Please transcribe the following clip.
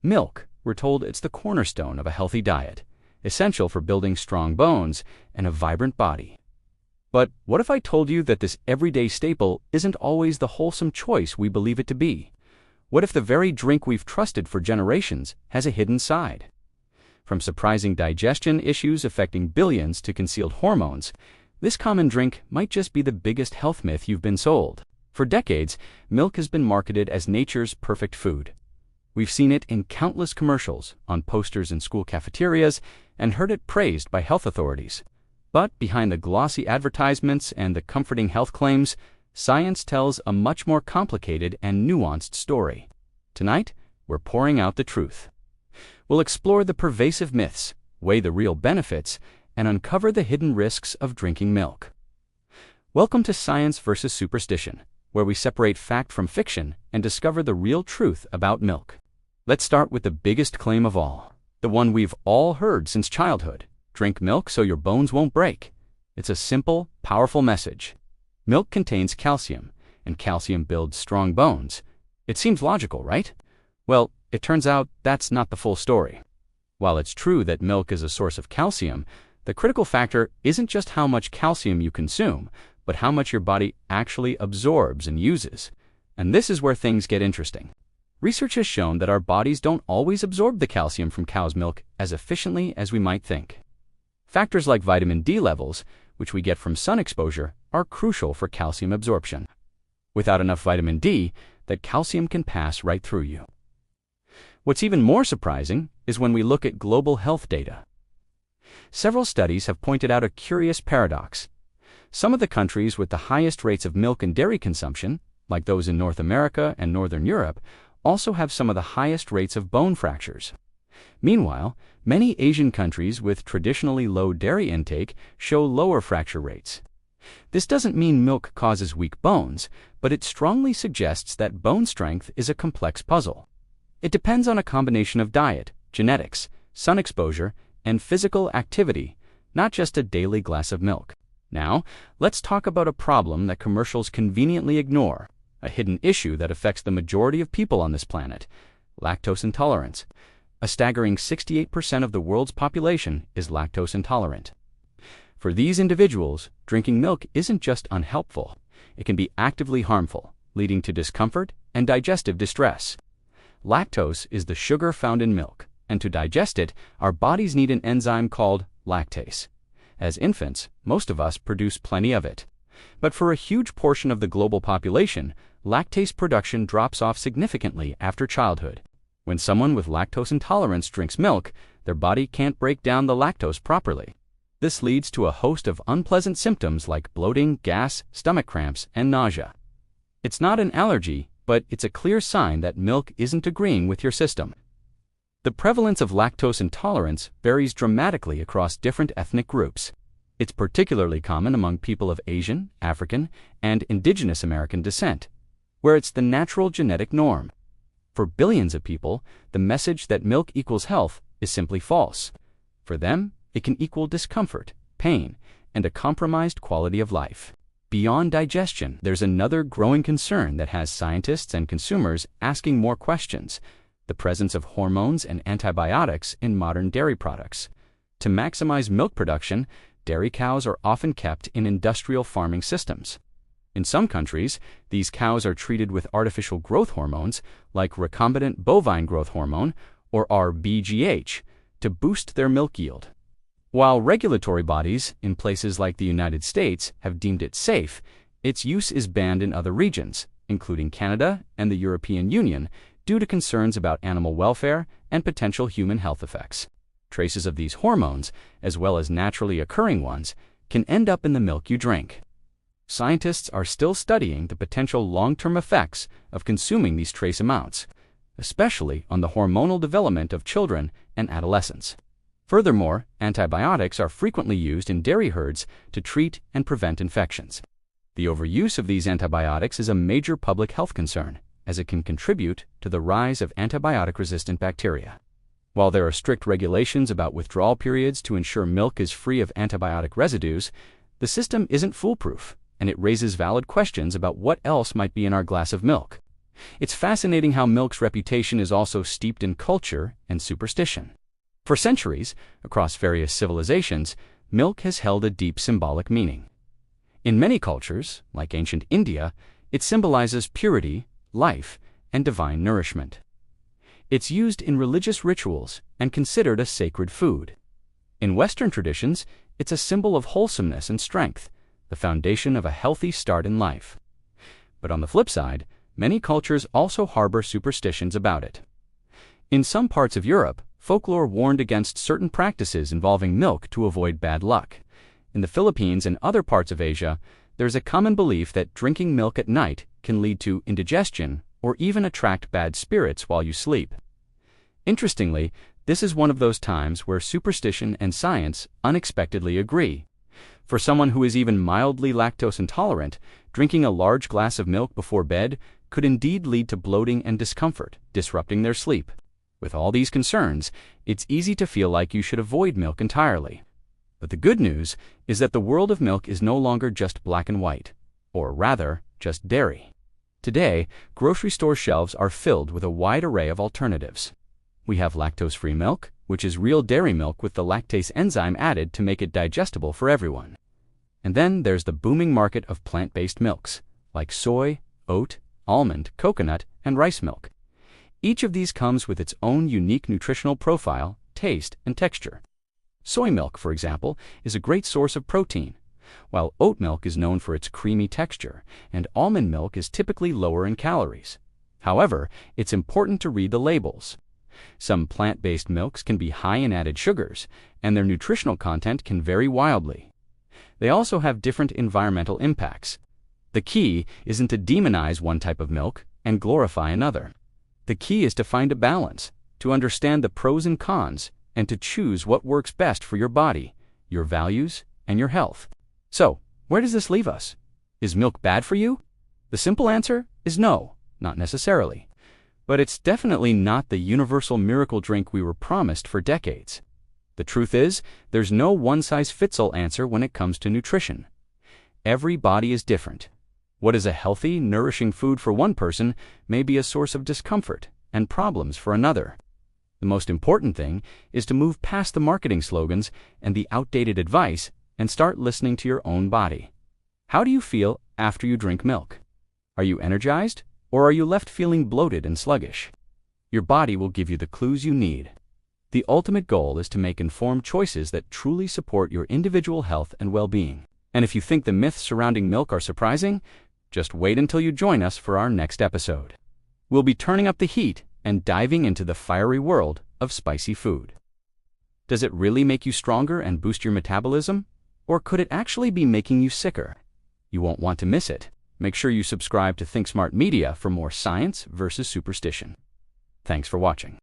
Milk, we're told it's the cornerstone of a healthy diet, essential for building strong bones and a vibrant body. But what if I told you that this everyday staple isn't always the wholesome choice we believe it to be? What if the very drink we've trusted for generations has a hidden side? From surprising digestion issues affecting billions to concealed hormones, this common drink might just be the biggest health myth you've been sold. For decades, milk has been marketed as nature's perfect food. We've seen it in countless commercials, on posters in school cafeterias, and heard it praised by health authorities. But behind the glossy advertisements and the comforting health claims, science tells a much more complicated and nuanced story. Tonight, we're pouring out the truth. We'll explore the pervasive myths, weigh the real benefits, and uncover the hidden risks of drinking milk. Welcome to Science versus Superstition, where we separate fact from fiction and discover the real truth about milk. Let's start with the biggest claim of all, the one we've all heard since childhood. Drink milk so your bones won't break. It's a simple, powerful message. Milk contains calcium, and calcium builds strong bones. It seems logical, right? Well, it turns out that's not the full story. While it's true that milk is a source of calcium, the critical factor isn't just how much calcium you consume, but how much your body actually absorbs and uses. And this is where things get interesting. Research has shown that our bodies don't always absorb the calcium from cow's milk as efficiently as we might think. Factors like vitamin D levels, which we get from sun exposure, are crucial for calcium absorption. Without enough vitamin D, that calcium can pass right through you. What's even more surprising is when we look at global health data. Several studies have pointed out a curious paradox. Some of the countries with the highest rates of milk and dairy consumption, like those in North America and Northern Europe, also have some of the highest rates of bone fractures. Meanwhile, many Asian countries with traditionally low dairy intake show lower fracture rates. This doesn't mean milk causes weak bones, but it strongly suggests that bone strength is a complex puzzle. It depends on a combination of diet, genetics, sun exposure, and physical activity, not just a daily glass of milk. Now, let's talk about a problem that commercials conveniently ignore, a hidden issue that affects the majority of people on this planet: lactose intolerance. A staggering 68% of the world's population is lactose intolerant. For these individuals, drinking milk isn't just unhelpful, it can be actively harmful, leading to discomfort and digestive distress. Lactose is the sugar found in milk, and to digest it, our bodies need an enzyme called lactase. As infants, most of us produce plenty of it. But for a huge portion of the global population, lactase production drops off significantly after childhood. When someone with lactose intolerance drinks milk, their body can't break down the lactose properly. This leads to a host of unpleasant symptoms like bloating, gas, stomach cramps, and nausea. It's not an allergy, but it's a clear sign that milk isn't agreeing with your system. The prevalence of lactose intolerance varies dramatically across different ethnic groups. It's particularly common among people of Asian, African, and Indigenous American descent, where it's the natural genetic norm. For billions of people, the message that milk equals health is simply false. For them, it can equal discomfort, pain, and a compromised quality of life. Beyond digestion, there's another growing concern that has scientists and consumers asking more questions: the presence of hormones and antibiotics in modern dairy products. To maximize milk production, dairy cows are often kept in industrial farming systems. In some countries, these cows are treated with artificial growth hormones like recombinant bovine growth hormone, or RBGH, to boost their milk yield. While regulatory bodies in places like the United States have deemed it safe, its use is banned in other regions, including Canada and the European Union, due to concerns about animal welfare and potential human health effects. Traces of these hormones, as well as naturally occurring ones, can end up in the milk you drink. Scientists are still studying the potential long-term effects of consuming these trace amounts, especially on the hormonal development of children and adolescents. Furthermore, antibiotics are frequently used in dairy herds to treat and prevent infections. The overuse of these antibiotics is a major public health concern, as it can contribute to the rise of antibiotic-resistant bacteria. While there are strict regulations about withdrawal periods to ensure milk is free of antibiotic residues, the system isn't foolproof, and it raises valid questions about what else might be in our glass of milk. It's fascinating how milk's reputation is also steeped in culture and superstition. For centuries, across various civilizations, milk has held a deep symbolic meaning. In many cultures, like ancient India, it symbolizes purity, life, and divine nourishment. It's used in religious rituals and considered a sacred food. In Western traditions, it's a symbol of wholesomeness and strength, the foundation of a healthy start in life. But on the flip side, many cultures also harbor superstitions about it. In some parts of Europe, folklore warned against certain practices involving milk to avoid bad luck. In the Philippines and other parts of Asia, there's a common belief that drinking milk at night can lead to indigestion or even attract bad spirits while you sleep. Interestingly, this is one of those times where superstition and science unexpectedly agree. For someone who is even mildly lactose intolerant, drinking a large glass of milk before bed could indeed lead to bloating and discomfort, disrupting their sleep. With all these concerns, it's easy to feel like you should avoid milk entirely. But the good news is that the world of milk is no longer just black and white, or rather, just dairy. Today, grocery store shelves are filled with a wide array of alternatives. We have lactose-free milk, which is real dairy milk with the lactase enzyme added to make it digestible for everyone. And then there's the booming market of plant-based milks, like soy, oat, almond, coconut, and rice milk. Each of these comes with its own unique nutritional profile, taste, and texture. Soy milk, for example, is a great source of protein, while oat milk is known for its creamy texture, and almond milk is typically lower in calories. However, it's important to read the labels. Some plant-based milks can be high in added sugars, and their nutritional content can vary wildly. They also have different environmental impacts. The key isn't to demonize one type of milk and glorify another. The key is to find a balance, to understand the pros and cons, and to choose what works best for your body, your values, and your health. So, where does this leave us? Is milk bad for you? The simple answer is no, not necessarily. But it's definitely not the universal miracle drink we were promised for decades. The truth is, there's no one-size-fits-all answer when it comes to nutrition. Every body is different. What is a healthy, nourishing food for one person may be a source of discomfort and problems for another. The most important thing is to move past the marketing slogans and the outdated advice and start listening to your own body. How do you feel after you drink milk? Are you energized, or are you left feeling bloated and sluggish? Your body will give you the clues you need. The ultimate goal is to make informed choices that truly support your individual health and well-being. And if you think the myths surrounding milk are surprising, just wait until you join us for our next episode. We'll be turning up the heat and diving into the fiery world of spicy food. Does it really make you stronger and boost your metabolism? Or could it actually be making you sicker? You won't want to miss it. Make sure you subscribe to ThinkSmart Media for more science versus superstition. Thanks for watching.